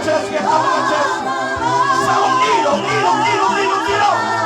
chest, yeah, come on, chest. Sound needle, needle, needle, needle, needle.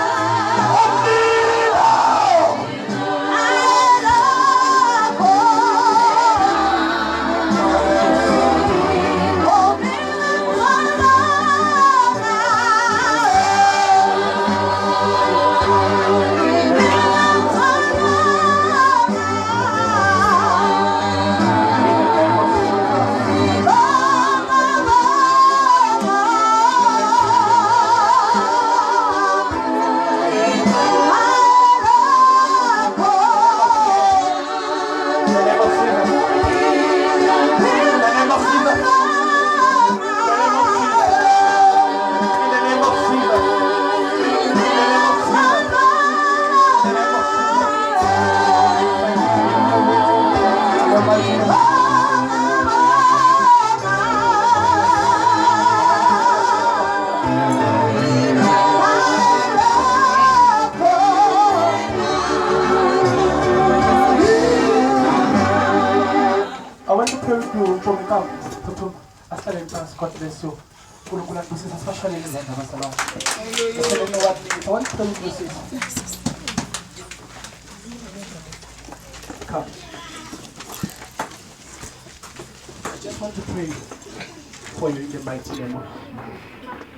I want to pray with you from the camp to after the class, God bless you. This is especially in the land of Masala. I want to pray with you, sis. Come. I just want to pray for you in the mighty name of